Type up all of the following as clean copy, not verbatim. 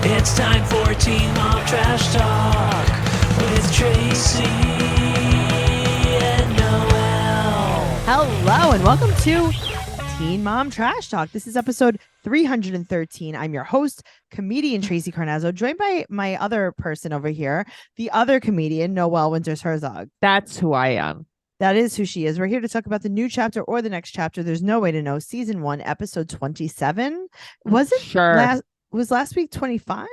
It's time for Teen Mom Trash Talk with Tracey and Noelle. Hello and welcome to Teen Mom Trash Talk. This is episode 313. I'm your host, comedian Tracey Carnazzo, joined by my other person over here, the other comedian, Noelle Winters. That's who I am. That is who she is. We're here to talk about the new chapter or the next chapter. There's no way to know. Season 1, episode 27. Was it Sure. was last week 25?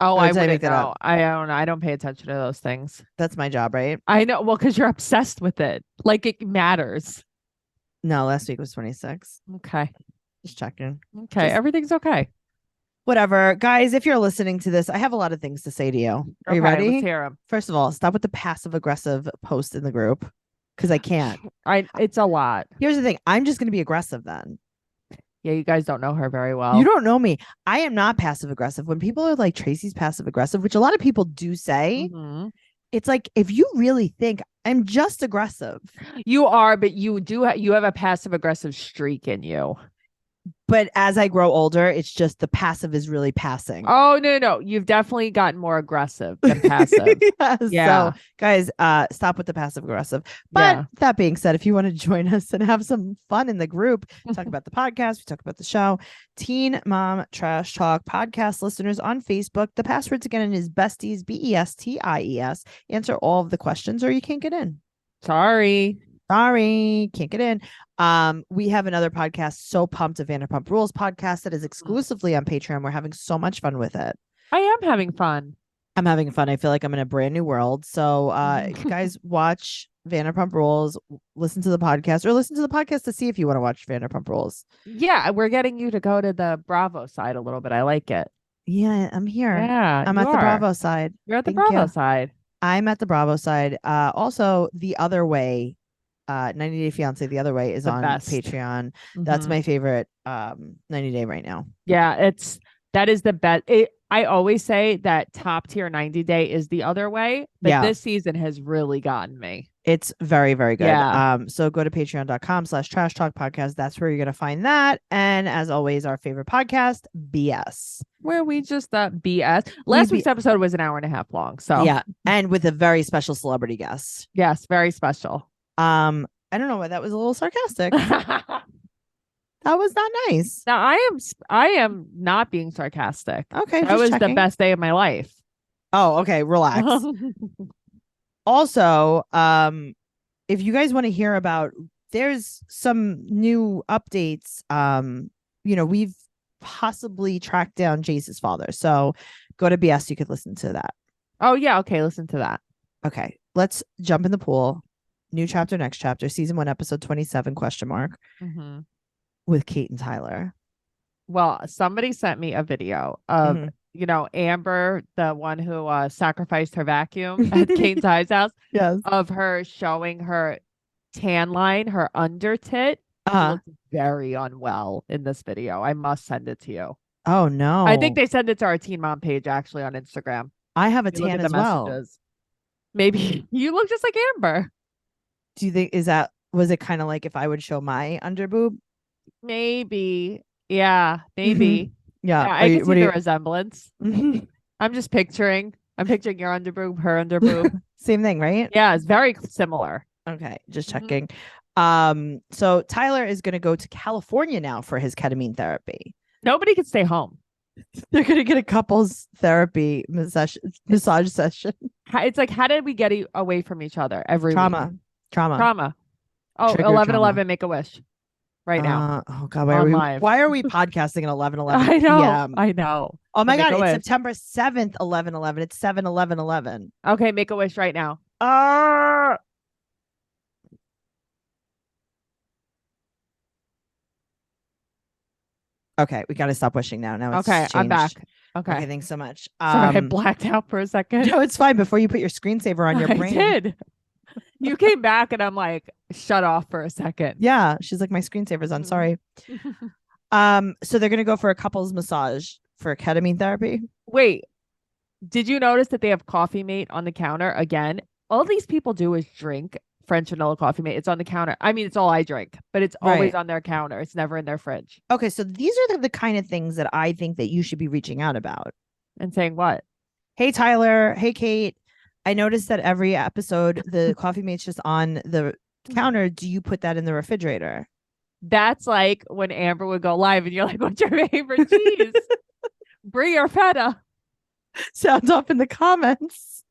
Oh, Or I did I make wouldn't that know. up? I don't know. I don't pay attention to those things. That's my job, right? I know. Well, because you're obsessed with it. Like it matters. No, last week was 26. Okay. Just checking. Okay. Everything's okay. Whatever. Guys, if you're listening to this, I have a lot of things to say to you. Are you ready? Let's hear them. First of all, stop with the passive aggressive post in the group because I can't. It's a lot. Here's the thing. I'm just going to be aggressive then. Yeah, you guys don't know her very well. You don't know me. I am not passive aggressive. When people are like, Tracey's passive aggressive, which a lot of people do say, it's like, if you really think I'm just aggressive. You are, but you have a passive aggressive streak in you. But as I grow older, it's just the passive is really passing. Oh, no. You've definitely gotten more aggressive than passive. Yes. Yeah. So, guys, stop with the passive aggressive. But that being said, if you want to join us and have some fun in the group, talk about the podcast, we talk about the show, Teen Mom Trash Talk podcast listeners on Facebook. The passwords again is besties, BESTIES. Answer all of the questions or you can't get in. Sorry, can't get in. We have another podcast, So Pumped, a Vanderpump Rules podcast that is exclusively on Patreon. We're having so much fun with it. I am having fun. I'm having fun. I feel like I'm in a brand new world. So guys, watch Vanderpump Rules, listen to the podcast to see if you want to watch Vanderpump Rules. Yeah, we're getting you to go to the Bravo side a little bit. I like it. Yeah, I'm here. Yeah, I'm at the Bravo side. You're at the Thank Bravo you. side. I'm at the Bravo side. Also, The Other Way, 90 Day Fiance, The Other Way is on Patreon. That's my favorite 90 Day right now. Yeah, that is the best. I always say that top tier 90 Day is The Other Way, but this season has really gotten me. It's very, very good. Yeah. So go to patreon.com/trash talk podcast. That's where you're going to find that. And as always, our favorite podcast, BS. Where we just BS. Last week's episode was an hour and a half long. So yeah. And with a very special celebrity guest. Yes, very special. I don't know why that was a little sarcastic. That was not nice. Now I am not being sarcastic. Okay. That was the best day of my life. Oh, okay. Relax. Also, if you guys want to hear about, there's some new updates. We've possibly tracked down Jace's father. So go to BS. You could listen to that. Oh yeah. Okay. Listen to that. Okay. Let's jump in the pool. New chapter, next chapter, season 1, episode 27, ? With Kate and Tyler. Well, somebody sent me a video of, Amber, the one who sacrificed her vacuum at Kate and Ty's house. Yes. Of her showing her tan line, her under tit. She looks very unwell in this video. I must send it to you. Oh, no. I think they sent it to our Teen Mom page, actually, on Instagram. I have a tan as well. Messages. Maybe you look just like Amber. Do you think, was it kind of like if I would show my underboob? Maybe. Yeah, maybe. Yeah. I can see the resemblance. I'm picturing your underboob, her underboob. Same thing, right? Yeah, it's very similar. Okay, just checking. So Tyler is going to go to California now for his ketamine therapy. Nobody can stay home. They're going to get a couples therapy massage session. It's like, how did we get away from each other every Trauma. week? Trauma. Oh, 11/11, make a wish. Right now. Oh God, why are we podcasting at 11:11? I know. PM? I know. Oh my God, it's September 7th, 11/11. It's 7/11/11. Okay, make a wish right now. Okay, we got to stop wishing now. Now it's changed. I'm back. Okay, thanks so much. Sorry, I blacked out for a second. No, it's fine. Before you put your screensaver on your brain. I did. You came back and I'm like, shut off for a second. Yeah, she's like, my screensaver's on. Sorry. So they're gonna go for a couples massage for ketamine therapy. Wait, did you notice that they have Coffee Mate on the counter again? All these people do is drink French vanilla Coffee Mate. It's on the counter. I mean, it's all I drink, but it's always on their counter. It's never in their fridge. Okay, so these are the kind of things that I think that you should be reaching out about. And saying what? Hey, Tyler. Hey, Kate. I noticed that every episode, the coffee mate's just on the counter. Do you put that in the refrigerator? That's like when Amber would go live and you're like, what's your favorite cheese? Brie or feta? Sound off in the comments.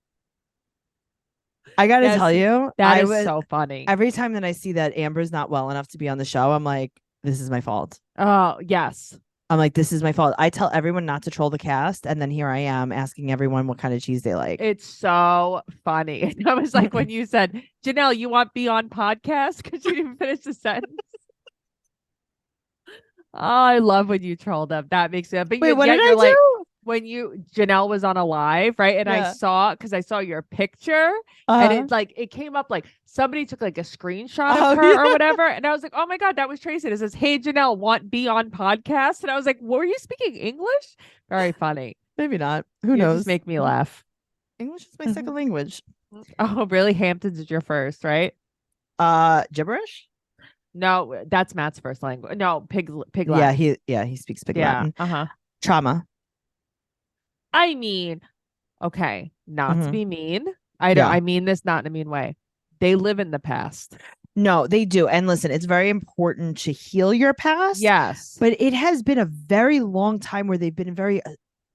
I got to Yes, tell you, that I is was so funny. every time that I see that Amber's not well enough to be on the show, I'm like, this is my fault. Oh, yes. I'm like, this is my fault. I tell everyone not to troll the cast. And then here I am asking everyone what kind of cheese they like. It's so funny. That was like when you said, Janelle, you want be on podcast? Because you didn't finish the sentence. Oh, I love when you troll them. That makes it. But Wait, what yet did you're I like, do? when Janelle was on a live, right? And Yeah. because I saw your picture and it's like, it came up like somebody took like a screenshot of her or whatever. And I was like, oh my God, that was Tracey. It says, hey, Janelle, want be on podcast? And I was like, were you speaking English? Very funny. Maybe not. Who You knows? just make me laugh. English is my second language. Oh, really? Hamptons is your first, right? Gibberish? No, that's Matt's first language. No, pig Yeah, Latin. he speaks Pig Latin. Uh-huh. Trauma. I mean, okay, not to be mean. I Yeah. mean this not in a mean way. They live in the past. No, they do. And listen, it's very important to heal your past. Yes. But it has been a very long time where they've been very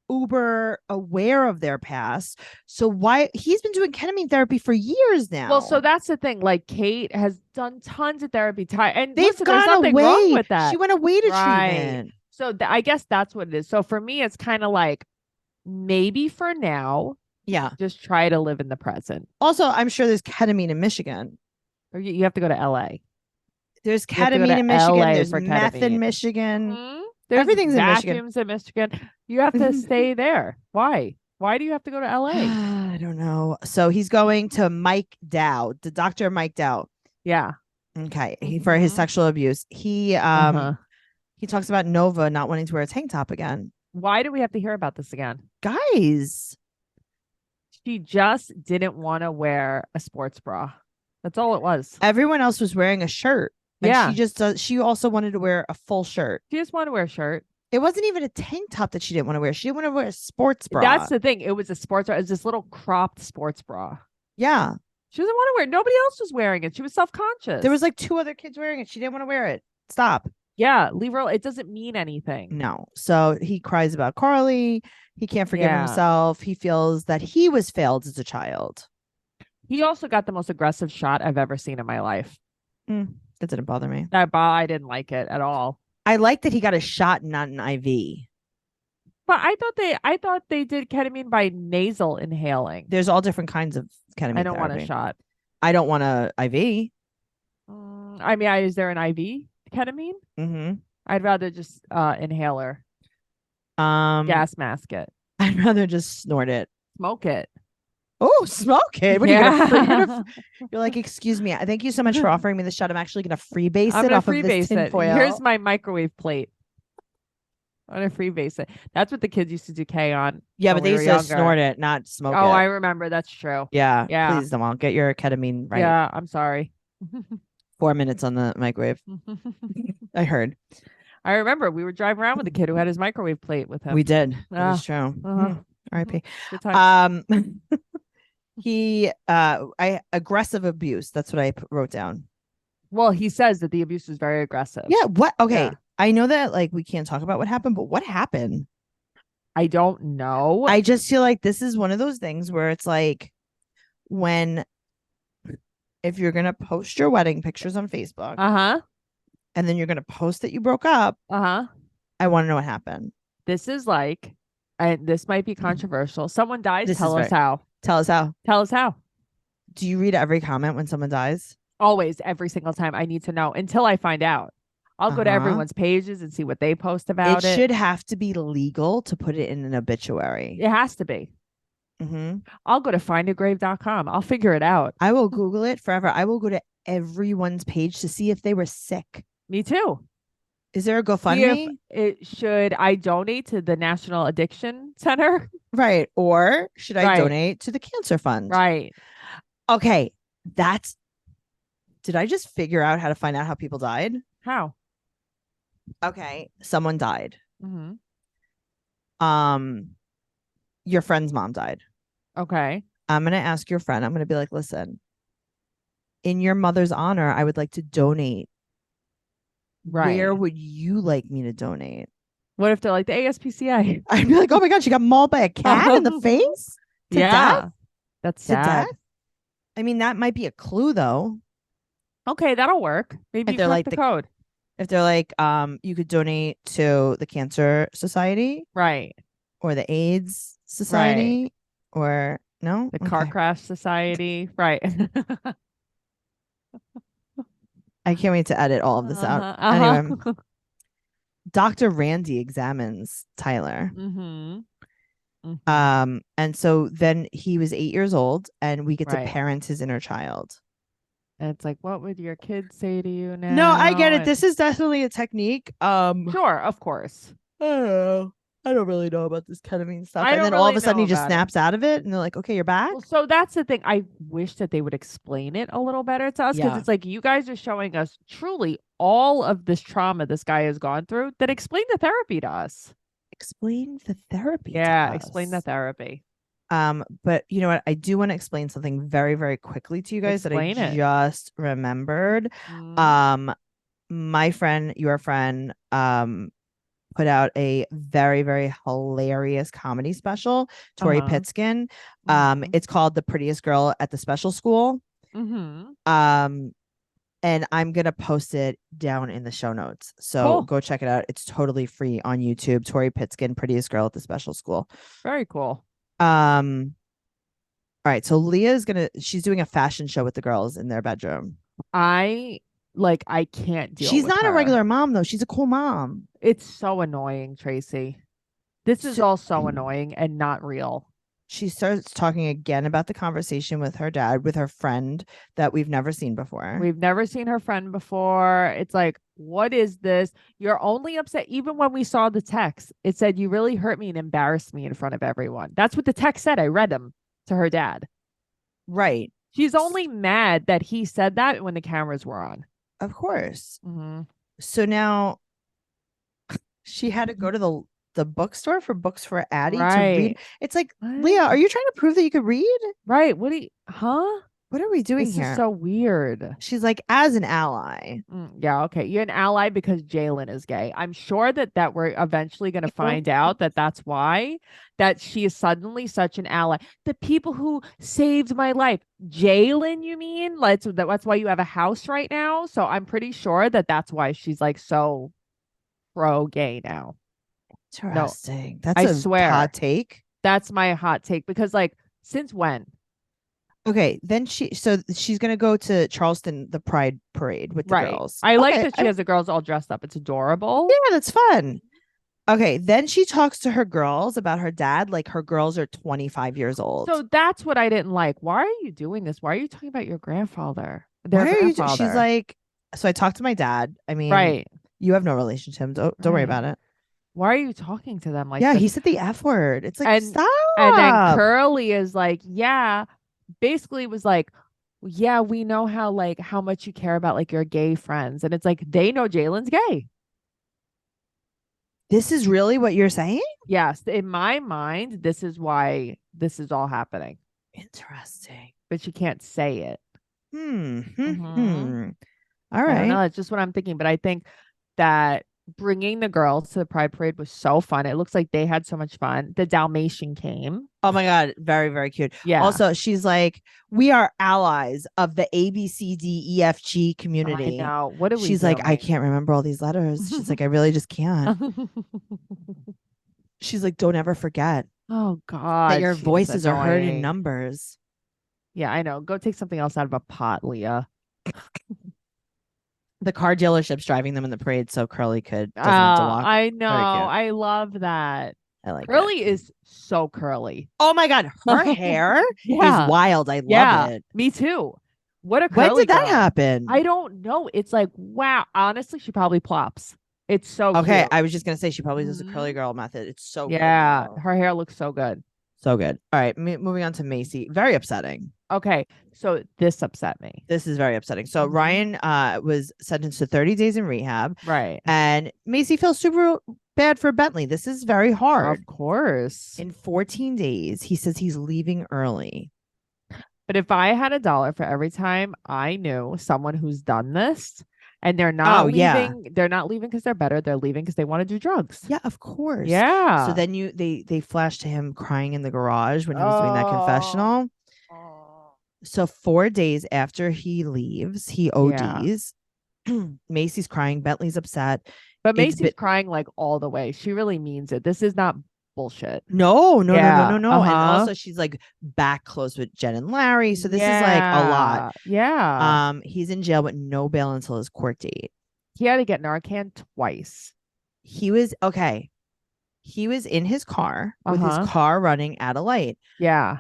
uber aware of their past. So why he's been doing ketamine therapy for years now. Well, so that's the thing. Like Kate has done tons of therapy time, and they've listen, there's gone nothing away. wrong with that. She went away to Right. treatment. So I guess that's what it is. So for me, it's kind of like maybe for now, Yeah. just try to live in the present. Also, I'm sure there's ketamine in Michigan. Or you have to go to LA. There's You have to go ketamine to in Michigan. LA There's for meth in ketamine. Michigan. Mhm. There's Everything's in Michigan. vacuums in Michigan. You have to stay there. Why? Why do you have to go to LA? I don't know. So he's going to Mike Dow, the Dr. Mike Dow. Yeah. Okay. For his Mhm. sexual abuse. He talks about Nova not wanting to wear a tank top again. Why do we have to hear about this again? Guys. She just didn't want to wear a sports bra. That's all it was. Everyone else was wearing a shirt. And Yeah. she also wanted to wear a full shirt. She just wanted to wear a shirt. It wasn't even a tank top that she didn't want to wear. She didn't want to wear a sports bra. That's the thing. It was a sports bra. It was this little cropped sports bra. Yeah. She doesn't want to wear it. Nobody else was wearing it. She was self-conscious. There was like 2 other kids wearing it. She didn't want to wear it. Stop. Yeah, leave her. It doesn't mean anything. No. So he cries about Carly. He can't forgive Yeah. himself. He feels that he was failed as a child. He also got the most aggressive shot I've ever seen in my life. That didn't bother me. I didn't like it at all. I like that he got a shot, not an IV. But I thought they did ketamine by nasal inhaling. There's all different kinds of ketamine I don't want therapy. a shot. I don't want a IV. I mean, is there an IV ketamine? Mm-hmm. I'd rather just inhaler, gas mask it, I'd rather just snort it. smoke it. Oh, smoke it. What are you Yeah. you're like, excuse me. Thank you so much for offering me the shot. I'm actually gonna freebase I'm it gonna off of this freebase it. tinfoil. Here's my microwave plate. I'm gonna freebase it. That's what the kids used to do K on. Yeah, when but they we were used to younger. snort it, not smoke it. Oh, I remember. That's true. Yeah. Yeah. Please, don't get your ketamine right. Yeah, I'm sorry. 4 minutes on the microwave. I heard. I remember we were driving around with a kid who had his microwave plate with him. We did. That is Ah. true. Uh-huh. R.I.P. Good times. He aggressive abuse. That's what I wrote down. Well, he says that the abuse was very aggressive. Yeah. What? Okay. Yeah. I know that like we can't talk about what happened, but what happened? I don't know. I just feel like this is one of those things where it's like if you're gonna post your wedding pictures on Facebook Uh-huh. and then you're gonna post that you broke up, Uh-huh. I want to know what happened. This is like, and this might be controversial. Someone dies. This Tell is us how. Tell us how. Tell us how. Do you read every comment when someone dies? Always, every single time. I need to know until I find out. I'll go to everyone's pages and see what they post about it. It should have to be legal to put it in an obituary. It has to be. Mm-hmm. I'll go to findagrave.com. I'll figure it out. I will Google it forever. I will go to everyone's page to see if they were sick. Me too. Is there a See GoFundMe? if should I donate to the National Addiction Center? Right. Or should I Right. donate to the Cancer Fund? Right. Okay. Did I just figure out how to find out how people died? How? Okay. Someone died. Mm-hmm. your friend's mom died. Okay. I'm going to ask your friend. I'm going to be like, listen, in your mother's honor, I would like to donate. Where Right. would you like me to donate? What if they're like the ASPCA? I'd be like, oh my God, she got mauled by a cat in the face to death? That's To sad. death? I mean, that might be a clue though. Okay, that'll work. Maybe If you they're crack like the code. If they're like, you could donate to the Cancer Society Right. or the AIDS Right. Society or no? The Car Okay. Crash Society. Right. I can't wait to edit all of this out. Anyway, Dr. Randy examines Tyler. Mm-hmm. Mm-hmm. And so then he was 8 years old and we get to Right. parent his inner child. And it's like, what would your kids say to you now? No, I get it. And This is definitely a technique. sure, of course. I don't know. I don't really know about this ketamine stuff. I And don't then all of really a sudden know he just about it. snaps out of it and they're like, okay, you're back. Well, so that's the thing. I wish that they would explain it a little better to us because Yeah. it's like you guys are showing us truly all of this trauma this guy has gone through. Then explain the therapy to us. Explain the therapy. Yeah, to explain the us. therapy. But you know what? I do want to explain something very, very quickly to you guys Explain that I it. just remembered. Mm. My friend, your friend, put out a very, very hilarious comedy special, Tori Pitskin. It's called The Prettiest Girl at the Special School. And I'm gonna post it down in the show notes. So go check it out. It's totally free on YouTube. Tori Pitskin, Prettiest Girl at the Special School. Very cool. All right. So she's doing a fashion show with the girls in their bedroom. I can't deal She's with not her. a regular mom though. She's a cool mom. It's so annoying, Tracey. This is all so annoying and not real. She starts talking again about the conversation with her dad, with her friend that we've never seen before. We've never seen her friend before. It's like, what is this? You're only upset. Even when we saw the text, it said, you really hurt me and embarrassed me in front of everyone. That's what the text said. I read them to her dad. Right. She's only mad that he said that when the cameras were on. Of course. Mm-hmm. So now she had to go to the bookstore for books for Addie to read. It's like, Leah, are you trying to prove that you could read? Right. What are we doing here? This is so weird. She's like, as an ally. Yeah, okay. You're an ally because Jalen is gay. I'm sure that we're eventually going to find out that that's why, that she is suddenly such an ally. The people who saved my life. Jalen, you mean? That's why you have a house right now? So I'm pretty sure that that's why she's like so pro-gay now. Interesting. No, That's a hot take. That's my hot take because since when? Okay, then she's gonna go to Charleston, the Pride Parade with the girls. I like that she has the girls all dressed up. It's adorable. Yeah, that's fun. Okay, then she talks to her girls about her dad, like her girls are 25 years old. So that's what I didn't like. Why are you doing this? Why are you talking about your grandfather? She's like, so I talked to my dad. I mean, you have no relation to him. Don't worry about it. Why are you talking to them like this? Yeah, he said the F word. It's like, stop. And then Curly is like, yeah, basically was like, yeah, we know how much you care about your gay friends. And it's like, they know Jalen's gay. This is really what you're saying? Yes. In my mind, this is why this is all happening. Interesting. But she can't say it. All right. No, it's just what I'm thinking. But I think that bringing the girls to the Pride Parade was so fun. It looks like they had so much fun. The Dalmatian came. Oh my God. Very, very cute. Yeah. Also, she's like, we are allies of the ABCDEFG community. I know. What are we She's doing? like, I can't remember all these letters. She's like, I really just can't. She's like, don't ever forget. Oh God. That your voices are heard in numbers. Yeah, I know. Go take something else out of a pot, Leah. The car dealership's driving them in the parade so Curly doesn't have to walk. I know. I love that. I like Curly is so curly. Oh my God. Her hair is wild. I love it. Me too. What a curly When did that girl. happen? I don't know. It's like, wow. Honestly, she probably plops. It's so okay. cute. I was just going to say she probably does the curly girl method. It's so good. Her hair looks so good. So good. All right, moving on to Macy. Very upsetting. Okay, so this upset me. This is very upsetting. So Mhm. Ryan was sentenced to 30 days in rehab, Right. and Macy feels super bad for Bentley. This is very hard. Of course. In 14 days, he says he's leaving early. But if I had $1 for every time I knew someone who's done this and they're not leaving, they're not leaving because they're better. They're leaving because they want to do drugs. Yeah, of course. Yeah. So then they flashed to him crying in the garage when he was doing that confessional. So 4 days after he leaves, he ODs. Macy's crying. Bentley's upset. But Macy's crying like all the way. She really means it. This is not bullshit. No. And also she's like back close with Jen and Larry. So this is like a lot. Yeah. He's in jail with no bail until his court date. He had to get Narcan twice. He was in his car with his car running at a light. Yeah.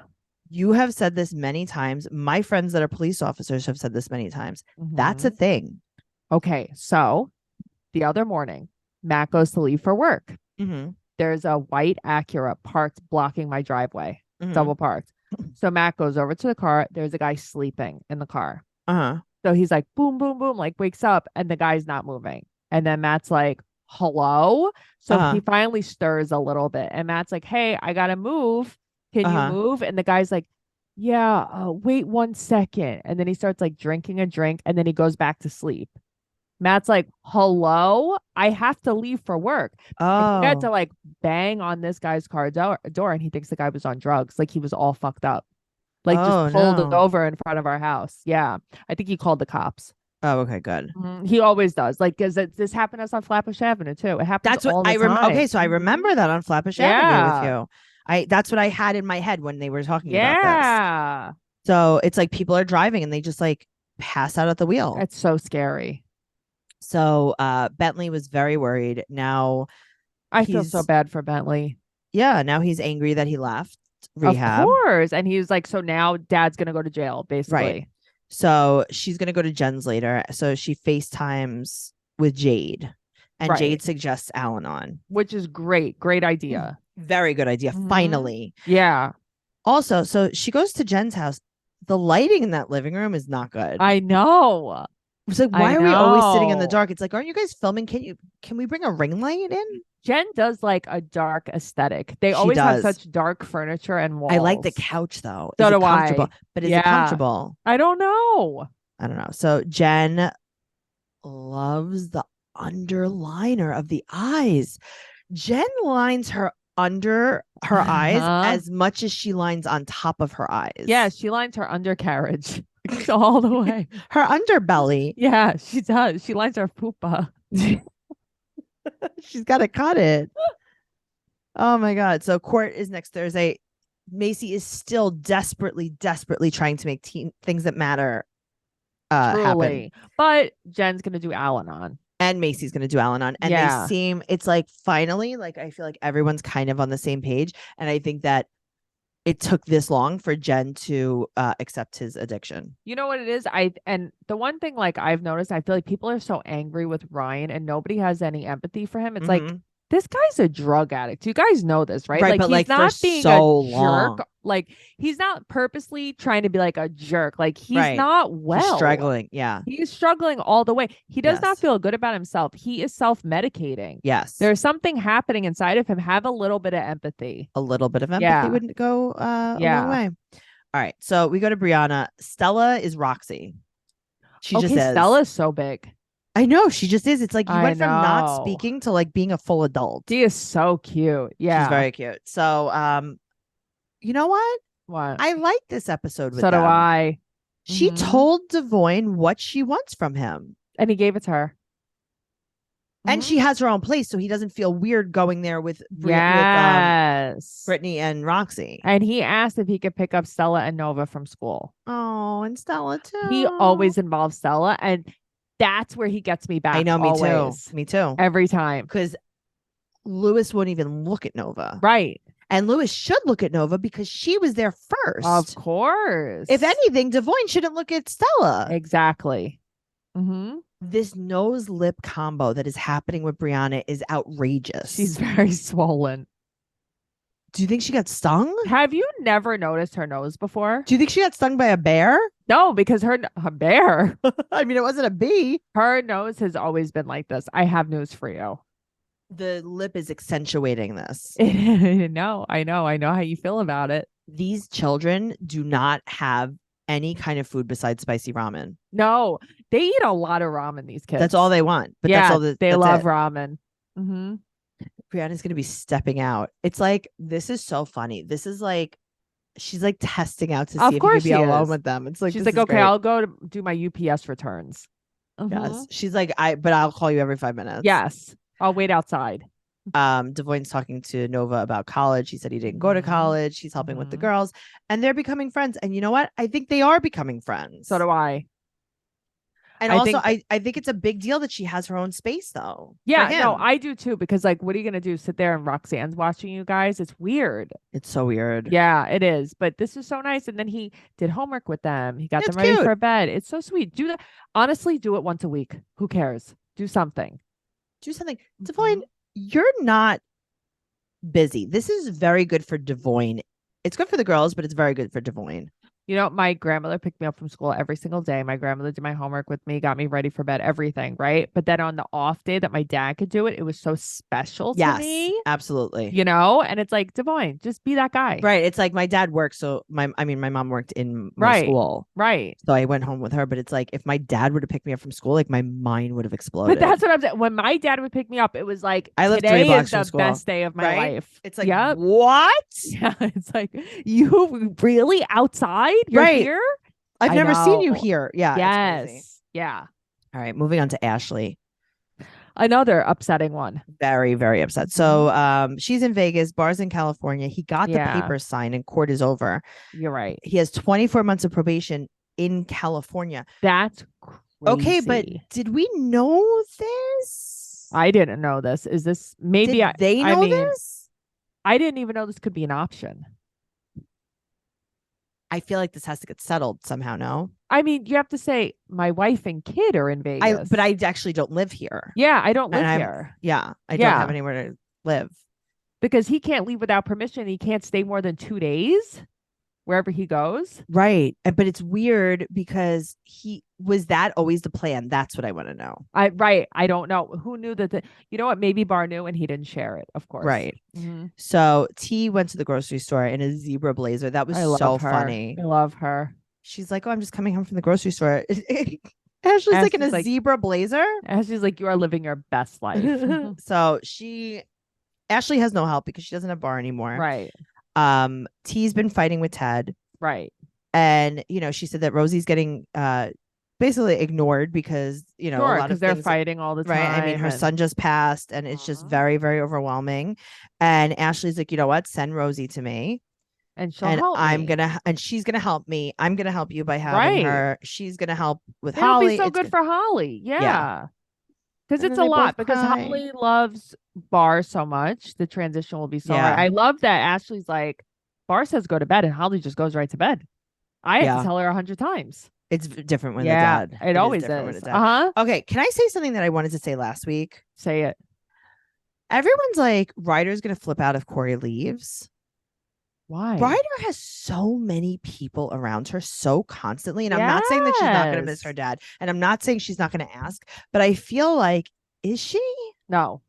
You have said this many times. My friends that are police officers have said this many times. That's a thing. Okay. So the other morning, Matt goes to leave for work. There's a white Acura parked blocking my driveway, double parked. So Matt goes over to the car. There's a guy sleeping in the car. So he's like, boom, boom, boom, like wakes up and the guy's not moving. And then Matt's like, hello. So he finally stirs a little bit and Matt's like, hey, I got to move. Can you move? And the guy's like, yeah, wait 1 second. And then he starts like drinking a drink and then he goes back to sleep. Matt's like, hello, I have to leave for work. And he had to like bang on this guy's car door and he thinks the guy was on drugs. Like he was all fucked up. Like just pulled it over in front of our house. Yeah. I think he called the cops. Oh, okay, good. He always does. Like, because this happened to us on Flatbush Avenue too. It happens. That's what all the I remember. time. Okay, so I remember that on Flatbush Avenue with you. That's what I had in my head when they were talking about this. So it's like people are driving and they just like pass out at the wheel. It's so scary. So Bentley was very worried. Now I feel so bad for Bentley. Yeah, now he's angry that he left rehab. Of course. And he's like, so now dad's gonna go to jail, basically. Right. So she's gonna go to Jen's later. So she FaceTimes with Jade. And Jade suggests Al-Anon. Which is great. Great idea. Very good idea. Finally. Yeah. Also, so she goes to Jen's house. The lighting in that living room is not good. I know. It's like, why are we always sitting in the dark? It's like, aren't you guys filming? Can we bring a ring light in? Jen does like a dark aesthetic. They always have such dark furniture and walls. I like the couch though. So is do it comfortable? I. But is it comfortable? I don't know. So Jen loves the underliner of the eyes. Jen lines her under her eyes as much as she lines on top of her eyes. Yeah, she lines her undercarriage all the way. Her underbelly. Yeah, she does. She lines her poopa. She's got to cut it. Oh my God. So court is next Thursday. Macy is still desperately trying to make things that matter happen. But Jen's going to do Al-Anon. And Macy's going to do Al-Anon. And it's like finally, like I feel like everyone's kind of on the same page. And I think that it took this long for Jen to accept his addiction. You know what it is? And the one thing like I've noticed, I feel like people are so angry with Ryan and nobody has any empathy for him. It's like, this guy's a drug addict. You guys know this, right? Right, like but he's like not for being so a long. jerk. Like he's not purposely trying to be like a jerk. Like he's Right. not well. He's struggling. Yeah. He's struggling all the way. He does not feel good about himself. He is self-medicating. Yes. There's something happening inside of him. Have a little bit of empathy. A little bit of empathy wouldn't go a long way. All right. So we go to Brianna. Stella is Roxy. She just is. Stella's so big. I know. She just is. It's like you went from not speaking to like being a full adult. She is so cute. Yeah. She's very cute. So you know what? What? I like this episode with So them. do I. She told Devoyne what she wants from him. And he gave it to her. And she has her own place, so he doesn't feel weird going there with Brittany and Roxy. And he asked if he could pick up Stella and Nova from school. Oh, and Stella too. He always involves Stella, and that's where he gets me back. I know, me always. too. Me too. Every time. Because Lewis won't even look at Nova. Right. And Lewis should look at Nova because she was there first. Of course. If anything, Devoyne shouldn't look at Stella. Exactly. This nose lip combo that is happening with Brianna is outrageous. She's very swollen. Do you think she got stung? Have you never noticed her nose before? Do you think she got stung by a bear? No, because her bear. I mean, it wasn't a bee. Her nose has always been like this. I have news for you. The lip is accentuating this. No, I know how you feel about it. These children do not have any kind of food besides spicy ramen. No, they eat a lot of ramen, these kids. That's all they want. But yeah, that's all they love it. ramen. Mm-hmm. Brianna's going to be stepping out. It's like, this is so funny. This is like, she's like testing out to see if you can be alone with them. It's like, she's like, okay, great. I'll go to do my UPS returns. Yes. She's like, but I'll call you every 5 minutes. Yes. I'll wait outside. Devoyne's talking to Nova about college. He said he didn't go to college. He's helping with the girls and they're becoming friends. And you know what? I think they are becoming friends. So do I. And I think it's a big deal that she has her own space though. Yeah, no, I do too. Because like, what are you going to do? Sit there and Roxanne's watching you guys? It's weird. It's so weird. Yeah, it is. But this is so nice. And then he did homework with them. He got them ready for bed. It's so sweet. Do that. Honestly, do it once a week. Who cares? Do something. Devoyne, you're not busy. This is very good for Devoyne. It's good for the girls, but it's very good for Devoyne. You know, my grandmother picked me up from school every single day. My grandmother did my homework with me, got me ready for bed, everything, right? But then on the off day that my dad could do it, it was so special to me. Absolutely. You know, and it's like, Devoyne, just be that guy. Right. It's like my dad worked. So my mom worked in my school. Right. So I went home with her. But it's like, if my dad would have picked me up from school, like my mind would have exploded. But that's what I'm saying. When my dad would pick me up, it was like, I lived 3 today blocks is from the school. best day of my life. It's like, what? Yeah. It's like, you really outside? You're here? I've never seen you here. Yeah. Yes. Yeah. All right. Moving on to Ashley. Another upsetting one. Very, very upset. So she's in Vegas, Bar's in California. He got the papers signed and court is over. You're right. He has 24 months of probation in California. That's crazy. Okay, but did we know this? I didn't know this. Is this maybe they know this? I didn't even know this could be an option. I feel like this has to get settled somehow, no? I mean, you have to say my wife and kid are in Vegas. But I actually don't live here. Yeah, I don't live here. Yeah, I don't have anywhere to live. Because he can't leave without permission. He can't stay more than 2 days wherever he goes. Right. But it's weird because was that always the plan? That's what I want to know. I don't know. Who knew that? You know what? Maybe Bar knew and he didn't share it, of course. Right. Mm-hmm. So T went to the grocery store in a zebra blazer. That was so funny. I love her. She's like, oh, I'm just coming home from the grocery store. Ashley's like in a zebra blazer. Ashley's like, you are living your best life. So Ashley has no help because she doesn't have Bar anymore. Right. T's been fighting with Ted. Right. And, she said that Rosie's getting basically ignored because, a lot of they're fighting all the time. Right. I mean, her son just passed and it's just very, very overwhelming. And Ashley's like, you know what? Send Rosie to me. And she'll help me. And she's going to help me. I'm going to help you by having her. She's going to help with Holly. It'll be so good for Holly. Yeah. Because it's a lot because Holly loves Bar so much. The transition will be so hard. I love that Ashley's like, Bar says go to bed and Holly just goes right to bed. I have to tell her 100 times. It's different when the dad. It always is. Okay. Can I say something that I wanted to say last week? Say it. Everyone's like, Ryder's going to flip out if Corey leaves. Why? Ryder has so many people around her so constantly. And I'm not saying that she's not going to miss her dad. And I'm not saying she's not going to ask. But I feel like, is she? No.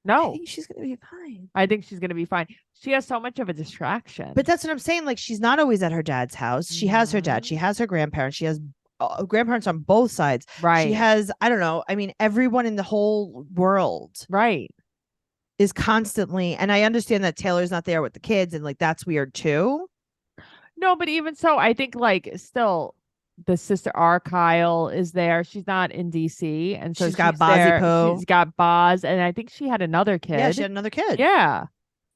I think she's going to be fine. I think she's going to be fine. She has so much of a distraction. But that's what I'm saying. Like, she's not always at her dad's house. She has her dad. She has her grandparents. She has grandparents on both sides. Right. She has, I don't know. I mean, everyone in the whole world. Right. Is constantly, and I understand that Taylor's not there with the kids and like that's weird too. No, but even so, I think like still the sister Kyle is there. She's not in DC, and so she's got Bozzy. She's got Boz, and I think she had another kid. Yeah, she had another kid. Yeah.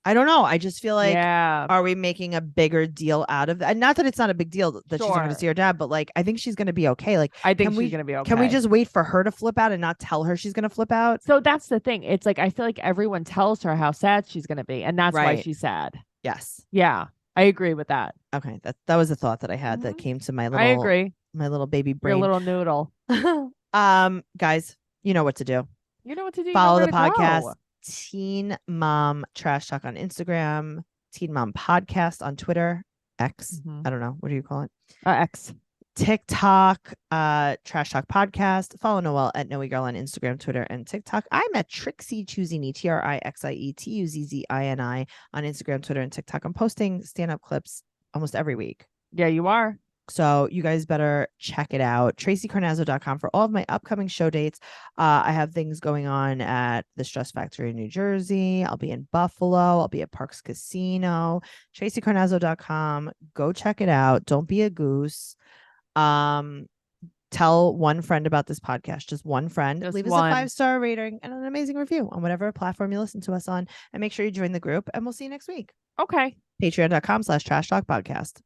I don't know. I just feel like, are we making a bigger deal out of that? And not that it's not a big deal that she's not going to see her dad, but like, I think she's going to be okay. Like, I think she's going to be okay. Can we just wait for her to flip out and not tell her she's going to flip out? So that's the thing. It's like, I feel like everyone tells her how sad she's going to be. And that's why she's sad. Yes. Yeah. I agree with that. Okay. That was a thought that I had that came to my little, I agree. My little baby brain. Your little noodle. Guys, you know what to do. You know what to do. Follow the podcast. Teen Mom Trash Talk on Instagram, Teen Mom Podcast on Twitter, X. I don't know. What do you call it? X. TikTok, Trash Talk Podcast. Follow Noelle at Noe Girl on Instagram, Twitter, and TikTok. I'm at Trixie Choosini, TrixieTuzini on Instagram, Twitter, and TikTok. I'm posting stand-up clips almost every week. Yeah, you are. So you guys better check it out. TraceyCarnazzo.com for all of my upcoming show dates. I have things going on at the Stress Factory in New Jersey. I'll be in Buffalo. I'll be at Parks Casino. TraceyCarnazzo.com. Go check it out. Don't be a goose. Tell one friend about this podcast. Just one friend. Just Leave us one. a 5-star rating and an amazing review on whatever platform you listen to us on. And make sure you join the group. And we'll see you next week. Okay. Patreon.com/Trash Talk Podcast.